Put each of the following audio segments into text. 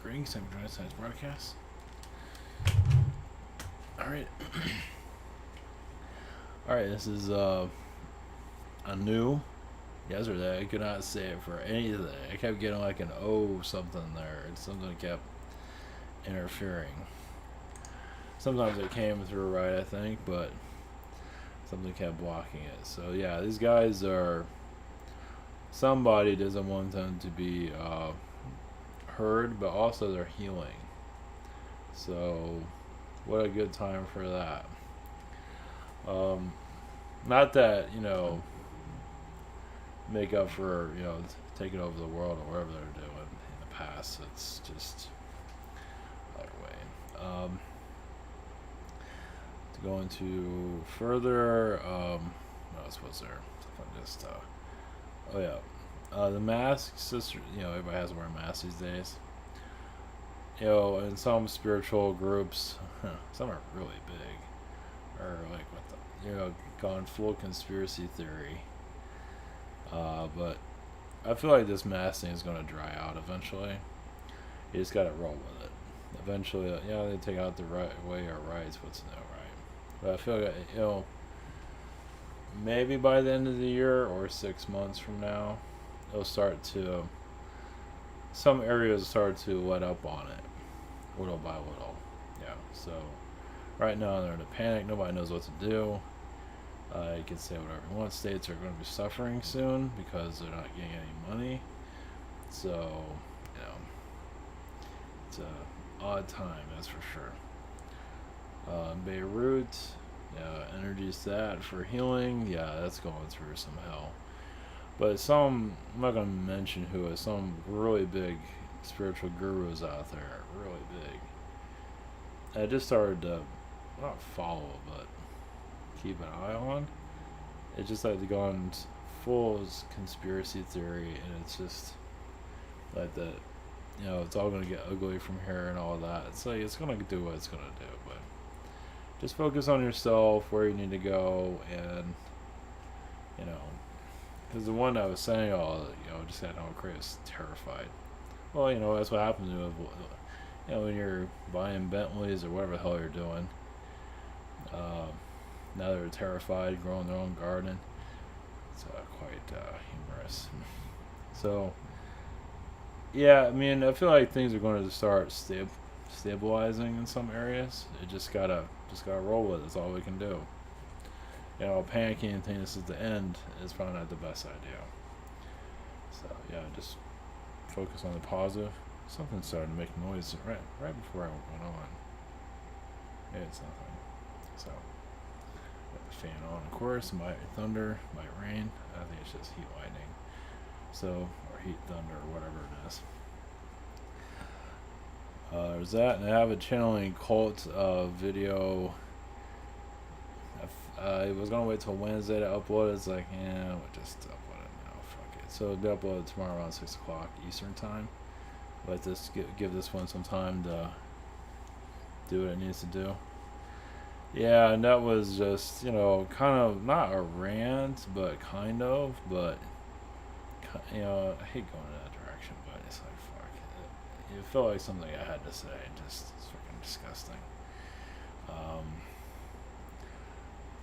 Greetings, time for joining tonight's broadcast. Alright. Alright, this is a new yesterday. I could not say it for anything. I kept getting like an O something there, and something kept interfering. Sometimes it came through right, I think, but something kept blocking it. So yeah, these guys are, somebody doesn't want them to be heard, but also they're healing. So what a good time for that. Not that, make up for, taking over the world or whatever they're doing in the past. It's just other way. To go into further, what else was there? Just, oh yeah. The mask, sister, everybody has to wear masks these days. In some spiritual groups, some are really big, or like gone full conspiracy theory. But I feel like this mask thing is going to dry out eventually. You just got to roll with it. Eventually, they take out the right way or rights. What's no right? But I feel like maybe by the end of the year or 6 months from now, it'll start to. Some areas start to let up on it, little by little. Yeah. So right now they're in a panic. Nobody knows what to do. You can say whatever you want. States are going to be suffering soon because they're not getting any money. So, it's a odd time, that's for sure. Beirut, energy's that for healing. Yeah, that's going through some hell. But I'm not going to mention who is, some really big spiritual gurus out there, really big. I just started to, not follow, but keep an eye on. It just like to go on full conspiracy theory, and it's just like that. It's all gonna get ugly from here and all that. It's like it's gonna do what it's gonna do, but just focus on yourself, where you need to go, and because the one I was saying, just got no crazy, terrified. Well, that's what happens when you're buying Bentleys or whatever the hell you're doing. Now they're terrified, growing their own garden. It's quite humorous. So, yeah, I feel like things are going to start stabilizing in some areas. It just gotta roll with it. That's all we can do. Panicking and thinking this is the end is probably not the best idea. So yeah, just focus on the positive. Something started to make noise right before I went on. Maybe it's nothing. So. Fan on, of course. Might thunder, might rain. I think it's just heat lightning. So, or heat thunder, or whatever it is. There's that, and I have a channeling cult video. I was gonna wait till Wednesday to upload it. It's like, we'll just upload it now. Fuck it. So, it'll be uploaded tomorrow around 6 o'clock Eastern time. Let this give this one some time to do what it needs to do. Yeah, and that was just, kind of, not a rant, but kind of, but, I hate going in that direction, but it's like, fuck. It felt like something I had to say, just, it's freaking disgusting.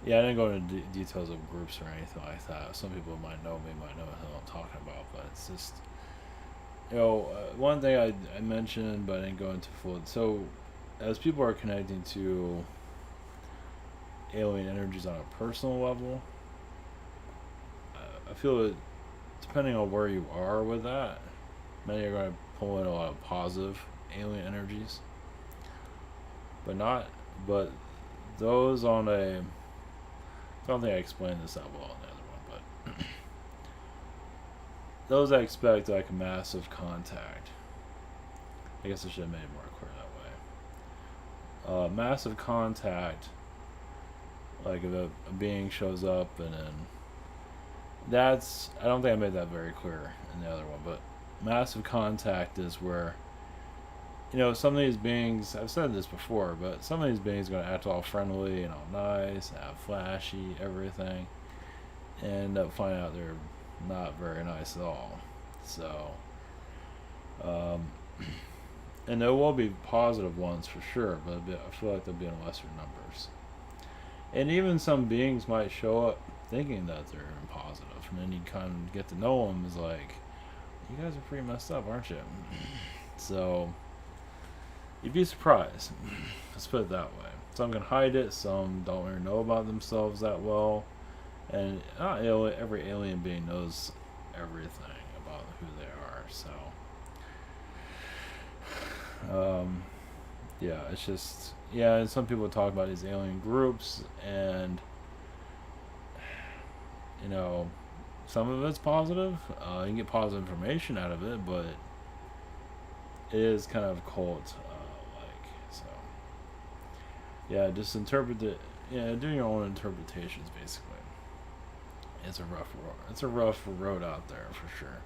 Yeah, I didn't go into details of groups or anything like that. Some people might know me, might know what I'm talking about, but it's just, one thing I mentioned, but I didn't go into full, so, as people are connecting to alien energies on a personal level, I feel that depending on where you are with that, many are going to pull in a lot of positive alien energies, but those on a, I don't think I explained this that well in the other one, but those I expect like a massive contact. I guess I should have made it more clear that way. Massive contact, like if a being shows up, and then I don't think I made that very clear in the other one, but massive contact is where, some of these beings, I've said this before, but some of these beings are going to act all friendly and all nice, and have flashy, everything, and end up finding out they're not very nice at all. So, And there will be positive ones for sure, but I feel like they'll be in lesser numbers. And even some beings might show up thinking that they're positive, and then you kind of get to know them as like, you guys are pretty messed up, aren't you? So you'd be surprised. Let's put it that way. Some can hide it. Some don't really know about themselves that well, and not every alien being knows everything about who they are. So, yeah, it's just yeah. And some people talk about these alien groups, and you know, some of it's positive. You can get positive information out of it, but it is kind of cult like. So yeah, just interpret it. Yeah, do your own interpretations basically. It's a rough road. It's a rough road out there for sure.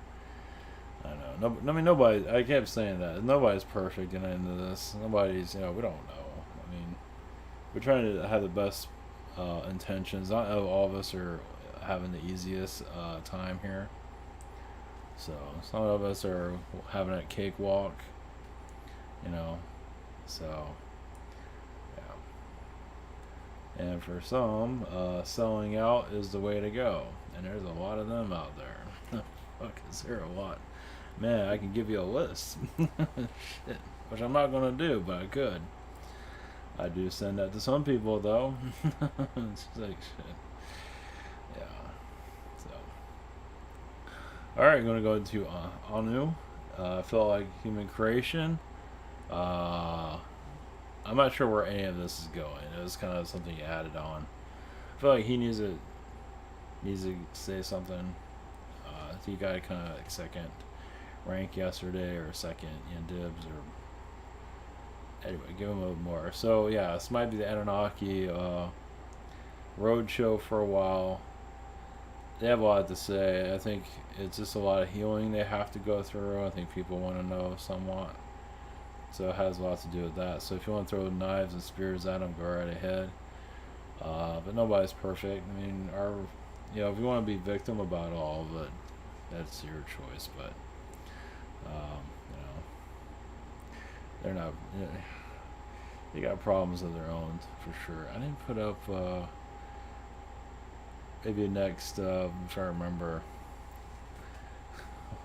I know. No, I mean, nobody. I kept saying that nobody's perfect in into this. Nobody's. We don't know. I mean, we're trying to have the best intentions. Not all of us are having the easiest time here. So some of us are having a cakewalk. You know. So yeah. And for some, selling out is the way to go. And there's a lot of them out there. Fuck, is there a lot? Man, I can give you a list. Shit. Which I'm not going to do, but I could. I do send that to some people, though. It's like shit. Yeah. So. Alright, I'm going to go into Anu. I felt like human creation. I'm not sure where any of this is going. It was kind of something he added on. I feel like he needs to say something. He got kind of like second rank yesterday, or second dibs, or anyway, give him a little more. So yeah, this might be the Anunnaki road show for a while. They have a lot to say. I think it's just a lot of healing they have to go through. I think people want to know somewhat. So it has a lot to do with that. So if you want to throw knives and spears at them, go right ahead. But nobody's perfect. I mean, if you want to be victim about all of it, that's your choice. But they're not. They got problems of their own for sure. I didn't put up. Maybe next. I'm trying to remember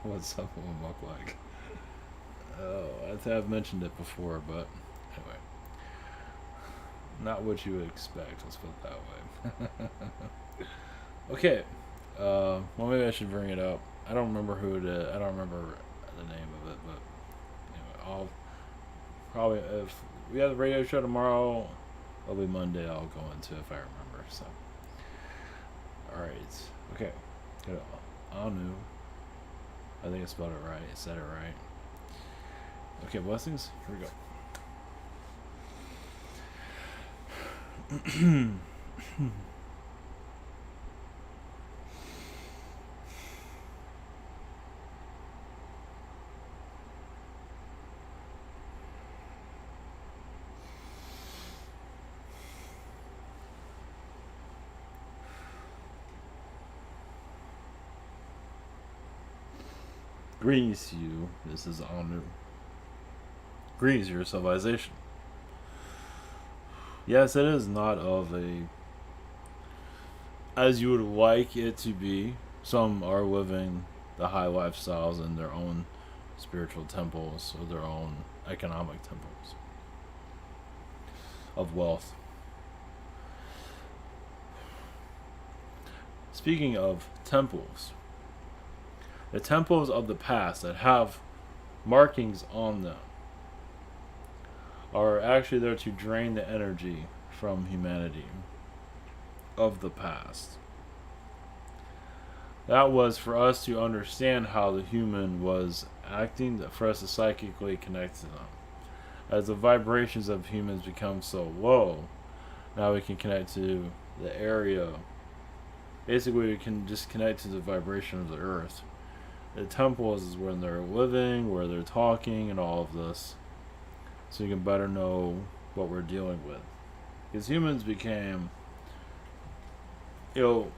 what some of them look like. Oh, I think I've mentioned it before, but anyway, not what you would expect. Let's put it that way. Okay. Well, maybe I should bring it up. I don't remember who it is. I don't remember the name of it, but anyway, I'll probably, if we have the radio show tomorrow, it'll be Monday. I'll go into if I remember. So, all right. Okay. Good. Anu. I think I spelled it right. I said it right. Okay, blessings. Here we go. Greetings to you. This is Anu. Greetings to your civilization. Yes, it is not of a as you would like it to be. Some are living the high lifestyles in their own spiritual temples or their own economic temples of wealth. Speaking of temples, the temples of the past that have markings on them are actually there to drain the energy from humanity of the past. That was for us to understand how the human was acting, for us to psychically connect to them. As the vibrations of humans become so low, now we can connect to the area. Basically, we can just connect to the vibration of the earth. The temples is when they're living, where they're talking, and all of this. So you can better know what we're dealing with. Because humans became,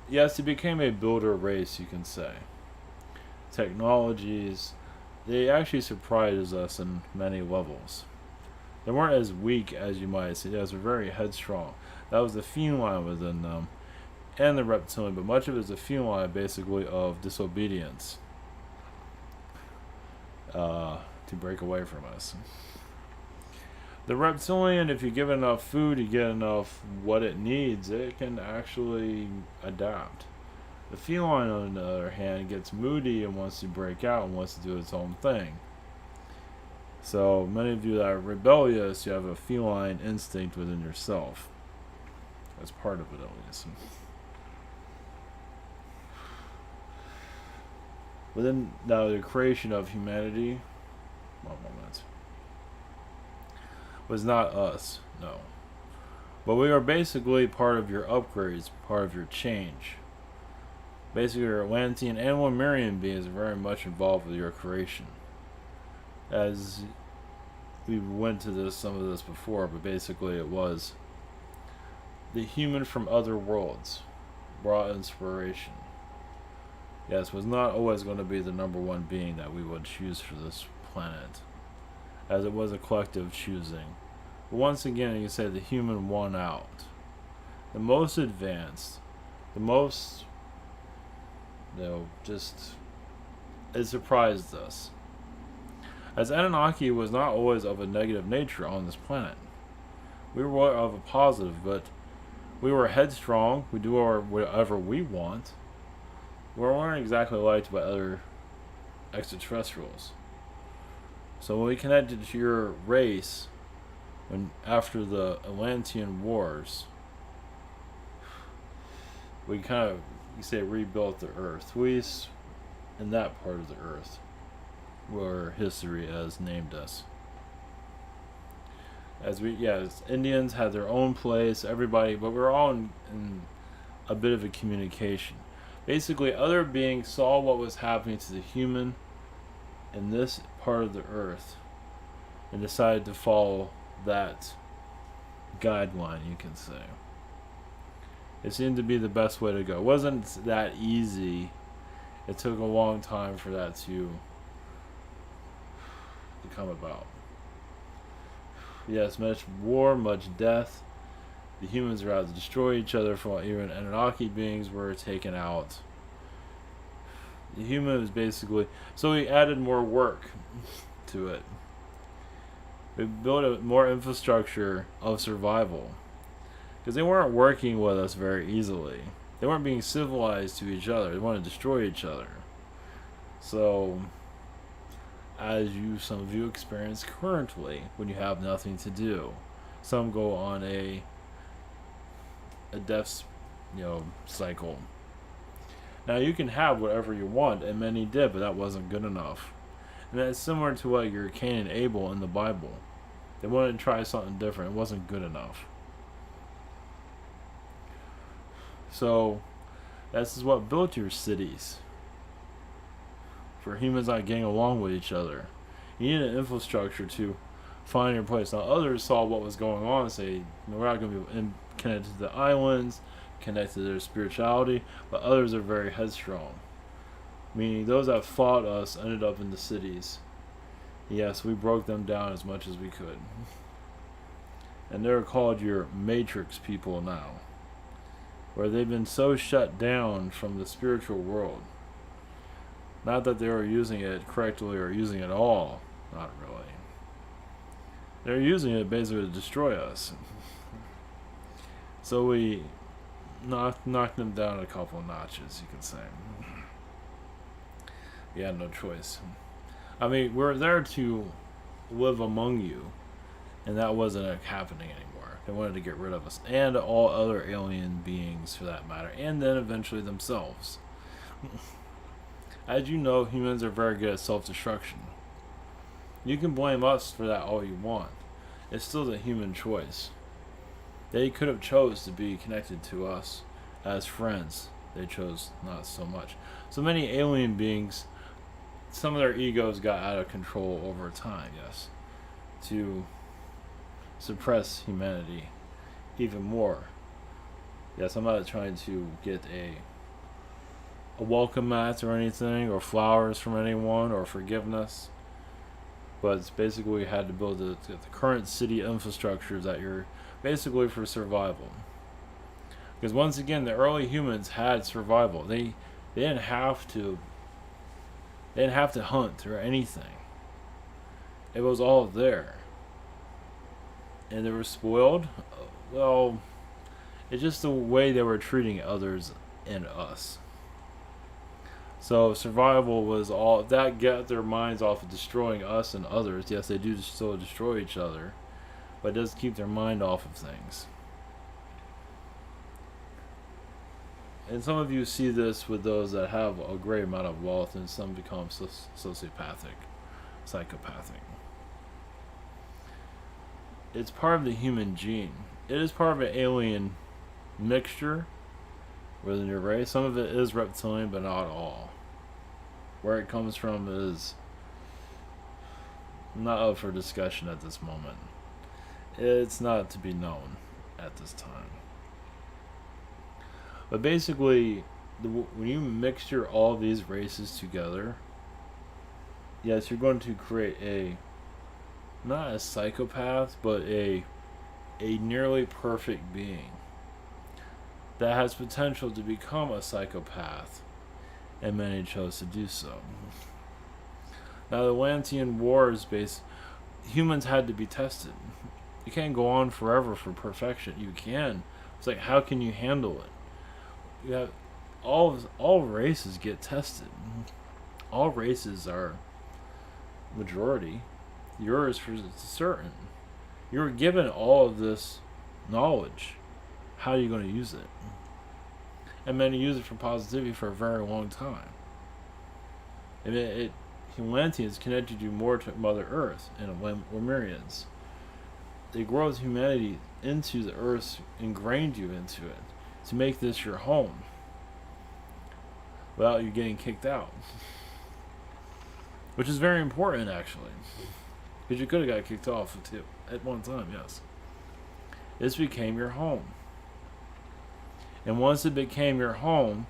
yes, it became a builder race, you can say. Technologies, they actually surprised us in many levels. They weren't as weak as you might see. They were very headstrong. That was the feline within them, and the reptilian, but much of it is a feline, basically, of disobedience to break away from us. The reptilian, if you give it enough food, you get enough what it needs, it can actually adapt. The feline, on the other hand, gets moody and wants to break out and wants to do its own thing. So many of you that are rebellious, you have a feline instinct within yourself. That's part of it, at least. Within now the creation of humanity, one moment, was not us, no. But we are basically part of your upgrades, part of your change. Basically, your Atlantean and Lemurian beings are very much involved with your creation. As we went to some of this before, but basically it was the human from other worlds brought inspiration. Yes, was not always going to be the number one being that we would choose for this planet, as it was a collective choosing. But once again, you say the human won out. The most advanced, the most, just, it surprised us. As Anunnaki was not always of a negative nature on this planet. We were of a positive, but we were headstrong. We do whatever we want. We weren't exactly liked by other extraterrestrials. So when we connected to your race, after the Atlantean Wars, we kind of, you say, rebuilt the Earth. We, in that part of the Earth, where history has named us. As Indians had their own place, everybody, but we're all in a bit of a communication. Basically, other beings saw what was happening to the human in this part of the earth and decided to follow that guideline, you can say. It seemed to be the best way to go. It wasn't that easy. It took a long time for that to come about. Yes, much war, much death. The humans are out to destroy each other, for even Anunnaki beings were taken out. The human was basically, so we added more work to it. We built a more infrastructure of survival, because they weren't working with us very easily. They weren't being civilized to each other. They wanted to destroy each other. So, as some of you experience currently, when you have nothing to do, some go on a death, cycle. Now you can have whatever you want, and many did, but that wasn't good enough. And that's similar to what your Cain and Abel in the Bible. They wanted to try something different. It wasn't good enough. So, this is what built your cities. For humans not getting along with each other. You need an infrastructure to find your place. Now, others saw what was going on and say, we're not going to be connected to the islands, connected to their spirituality, but others are very headstrong. Meaning, those that fought us ended up in the cities. Yes, we broke them down as much as we could. And they're called your matrix people now, where they've been so shut down from the spiritual world. Not that they were using it correctly or using it all. Not really. They're using it basically to destroy us. So we knocked them down a couple of notches, you can say. We had no choice. I mean, we're there to live among you, and that wasn't happening anymore. They wanted to get rid of us, and all other alien beings for that matter, and then eventually themselves. As you know, humans are very good at self-destruction. You can blame us for that all you want. It's still the human choice. They could have chose to be connected to us as friends. They chose not so much. So many alien beings, some of their egos got out of control over time, yes, to suppress humanity even more. Yes, I'm not trying to get a a welcome mat or anything, or flowers from anyone, or forgiveness. But it's basically we had to build the current city infrastructure that you're basically for survival. Because once again, the early humans had survival. They didn't have to hunt or anything. It was all there. And they were spoiled. Well, it's just the way they were treating others and us. So survival was all that got their minds off of destroying us and others. Yes, they do still destroy each other, but it does keep their mind off of things. And some of you see this with those that have a great amount of wealth, and some become sociopathic, psychopathic. It's part of the human gene. It is part of an alien mixture within your race. Some of it is reptilian, but not all. Where it comes from is not up for discussion at this moment. It's not to be known at this time. But basically, when you mixture all these races together, yes, you're going to create not a psychopath, but a nearly perfect being that has potential to become a psychopath, and many chose to do so. Now, the Atlantean Wars humans had to be tested. You can't go on forever for perfection. You can. It's like, how can you handle it? You have all races get tested. All races are majority. Yours for certain. You're given all of this knowledge. How are you going to use it? And many use it for positivity for a very long time. And humanity is connected you more to Mother Earth and Lemurians. They grow humanity into the earth, ingrained you into it, to make this your home without you getting kicked out. Which is very important, actually. Because you could have got kicked off too, at one time, yes. This became your home. And once it became your home,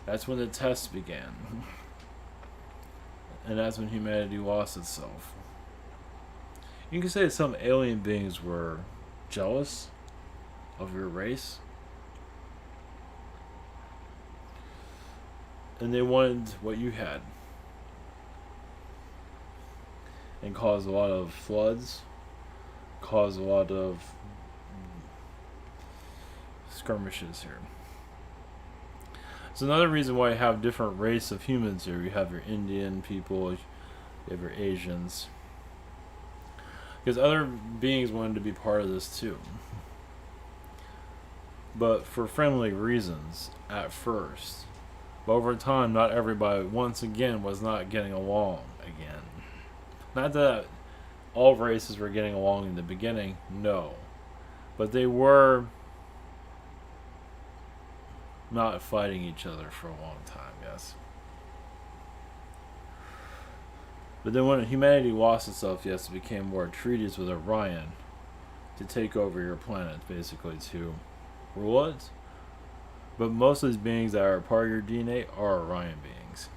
that's when the test began. And that's when humanity lost itself. You can say that some alien beings were jealous of your race. And they wanted what you had. And caused a lot of floods. Caused a lot of skirmishes here. It's another reason why you have different race of humans here. You have your Indian people, you have your Asians. Because other beings wanted to be part of this too. But for friendly reasons at first. But over time, not everybody, once again, was not getting along again. Not that all races were getting along in the beginning, no. But they were not fighting each other for a long time, yes. But then when humanity lost itself, yes, it became more treaties with Orion to take over your planet, basically to rule it. But most of these beings that are part of your DNA are Orion beings.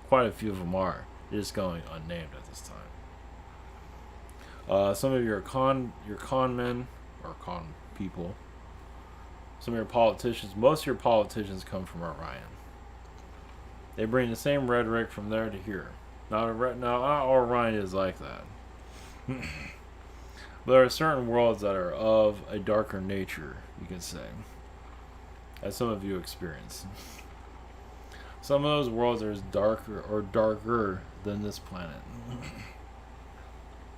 Quite a few of them are. They're just going unnamed at this time. Some of your con men or con people. Some of your politicians. Most of your politicians come from Orion. They bring the same rhetoric from there to here. Not all Orion is like that. But there are certain worlds that are of a darker nature, you can say, as some of you experience. Some of those worlds are as darker than this planet.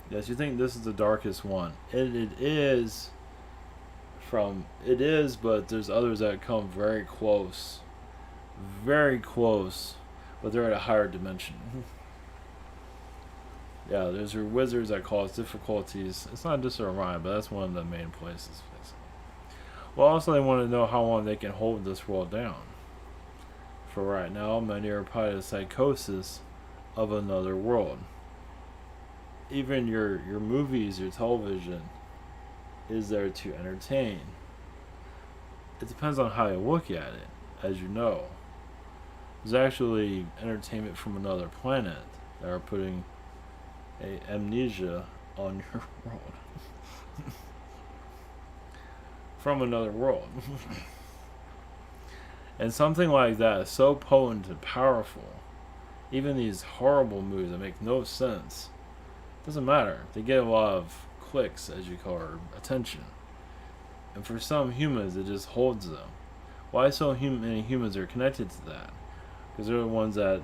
Yes, you think this is the darkest one. It is, but there's others that come very close, but they're at a higher dimension. Yeah, there's your wizards that cause difficulties. It's not just Orion, but that's one of the main places. Well, also they want to know how long they can hold this world down. For right now, many are part of the psychosis of another world. Even your movies, your television, is there to entertain. it depends on how you look at it. As you know, there's actually entertainment from another planet that are putting a amnesia on your world from another world. And something like that is so potent and powerful. Even these horrible movies that make no sense, doesn't matter. They get a lot of clicks, as you call it, attention. And for some humans, it just holds them. Why so many humans are connected to that? Because they're the ones that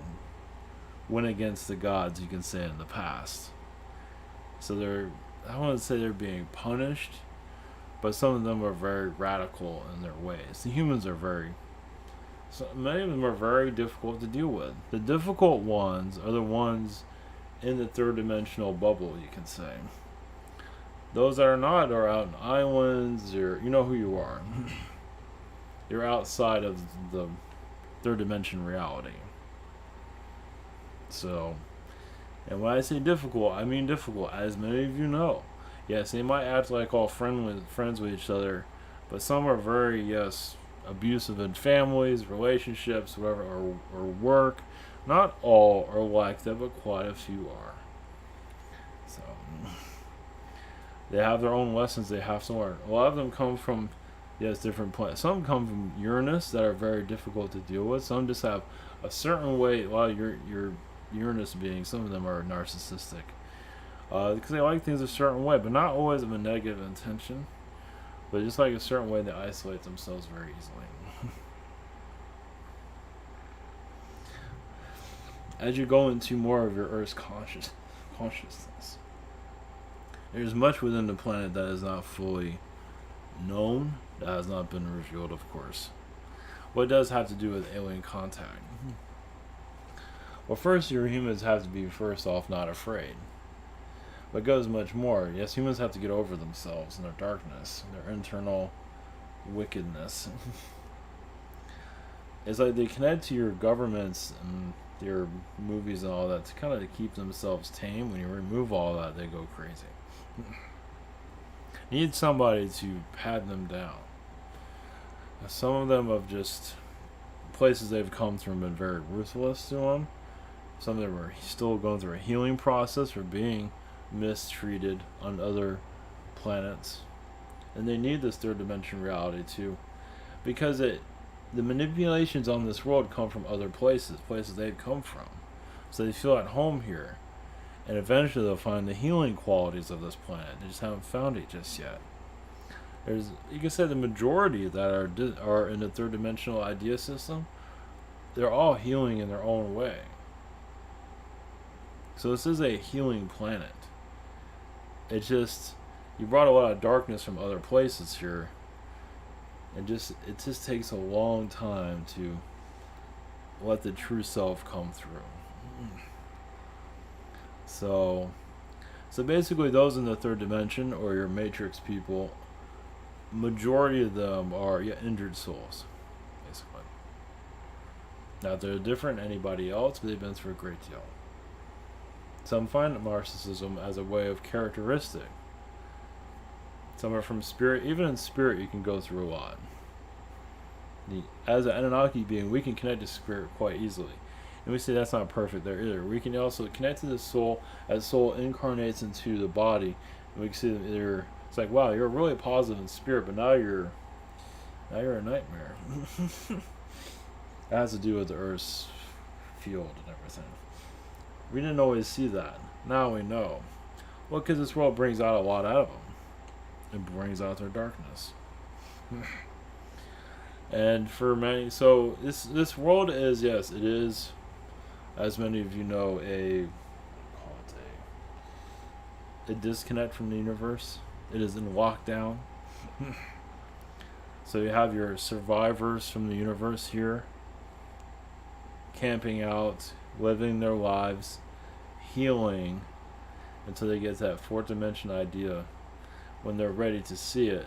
went against the gods, you can say, in the past. So I wouldn't say they're being punished, but some of them are very radical in their ways. The humans are so many of them are very difficult to deal with. The difficult ones are the ones in the third dimensional bubble, you can say. Those that are not are out in islands, you know who you are. You're outside of the third dimension reality. So, and when I say difficult, I mean difficult, as many of you know. Yes, they might act like all friends with each other, but some are very, yes, abusive in families, relationships, whatever, or work. Not all are like that, but quite a few are. So, they have their own lessons they have to learn. A lot of them come from, yes, different planets. Some come from Uranus that are very difficult to deal with. Some just have a certain way. A lot of your Uranus beings, some of them are narcissistic. Because they like things a certain way, but not always of a negative intention. But just like a certain way, they isolate themselves very easily. As you go into more of your Earth's consciousness, there's much within the planet that is not fully known, that has not been revealed, of course. What does have to do with alien contact? Well, first, your humans have to be, first off, not afraid. But it goes much more. Yes, humans have to get over themselves and their darkness, their internal wickedness. It's like they connect to your governments and your movies and all that to kind of keep themselves tame. When you remove all that, they go crazy. You need somebody to pat them down. Some of them have just places they've come through been very ruthless to them. Some of them are still going through a healing process for being mistreated on other planets, and they need this third dimension reality too, because the manipulations on this world come from other places they've come from, so they feel at home here, and eventually they'll find the healing qualities of this planet. They just haven't found it just yet. You can say the majority that are in the third dimensional idea system, they're all healing in their own way. So this is a healing planet. It's just, you brought a lot of darkness from other places here, and it just takes a long time to let the true self come through. So basically, those in the third dimension, or your matrix people, majority of them are injured souls, basically. Now they're different than anybody else, but they've been through a great deal. Some find narcissism as a way of characteristic. Some are from spirit. Even in spirit, you can go through a lot. As an Anunnaki being, we can connect to spirit quite easily. And we say that's not perfect there either. We can also connect to the soul as soul incarnates into the body. And we can see that it's like, wow, you're really positive in spirit, but now you're a nightmare. That has to do with the Earth's field and everything. We didn't always see that. Now we know. Well, because this world brings out a lot out of them. It brings out their darkness. And for many, so this world is, yes, it is, as many of you know, a disconnect from the universe. It is in lockdown. So you have your survivors from the universe here, camping out, living their lives, healing until they get that fourth dimension idea when they're ready to see it.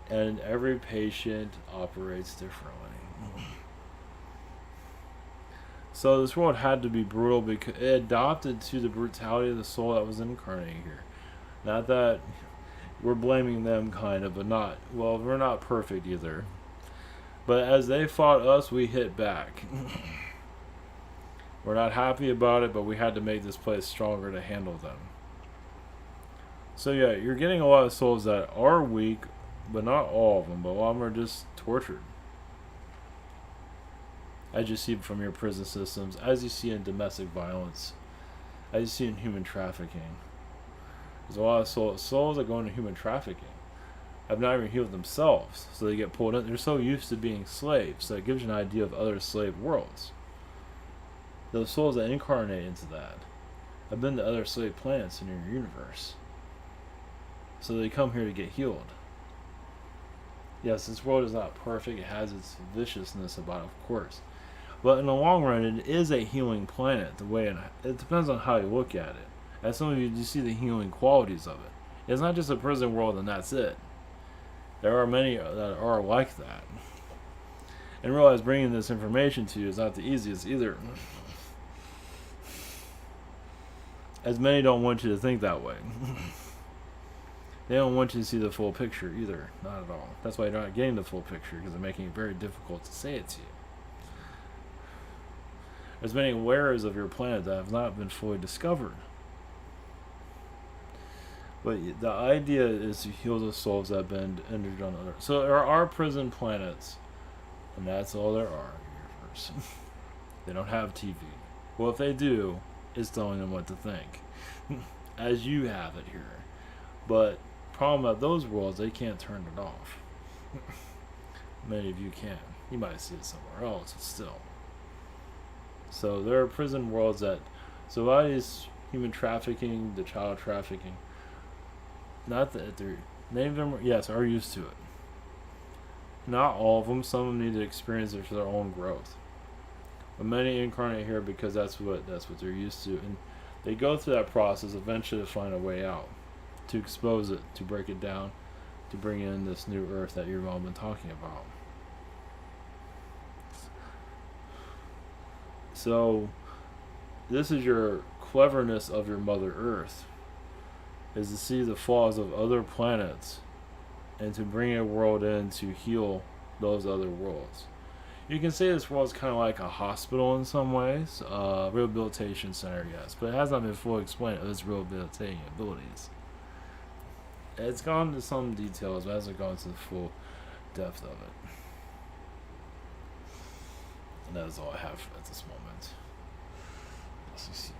And every patient operates differently. So this world had to be brutal because it adopted to the brutality of the soul that was incarnating here. Not that we're blaming them kind of, but not, well, we're not perfect either. But as they fought us, we hit back. We're not happy about it, but we had to make this place stronger to handle them. So yeah, you're getting a lot of souls that are weak, but not all of them, but a lot of them are just tortured. As you see from your prison systems, as you see in domestic violence, as you see in human trafficking. There's a lot of souls that go into human trafficking have not even healed themselves, so they get pulled in. They're so used to being slaves, so it gives you an idea of other slave worlds. Those souls that incarnate into that have been to other slave planets in your universe. So they come here to get healed. Yes, this world is not perfect. It has its viciousness about it, of course. But in the long run, it is a healing planet. It depends on how you look at it. As some of you see the healing qualities of it. It's not just a prison world and that's it. There are many that are like that. And realize bringing this information to you is not the easiest either. As many don't want you to think that way. They don't want you to see the full picture either. Not at all. That's why you're not getting the full picture, because they're making it very difficult to say it to you. There's many wearers of your planet that have not been fully discovered. But the idea is to heal the souls that have been injured on others. So there are prison planets, and that's all there are in the universe. They don't have TV. Well, if they do, it's telling them what to think. As you have it here. But problem at those worlds, they can't turn it off. Many of you can. You might see it somewhere else, but still. So there are prison worlds that, so a lot of these human trafficking, the child trafficking, not that they're, many of them, yes, are used to it. Not all of them. Some of them need to experience it for their own growth. But many incarnate here because that's what they're used to, and they go through that process eventually to find a way out, to expose it, to break it down, to bring in this new earth that you've all been talking about. So this is your cleverness of your Mother Earth, is to see the flaws of other planets and to bring a world in to heal those other worlds. You can say this world is kind of like a hospital in some ways, rehabilitation center, yes, but it has not been fully explained of its rehabilitating abilities. It's gone into some details, but hasn't gone to the full depth of it. And that is all I have at this moment. Let's see.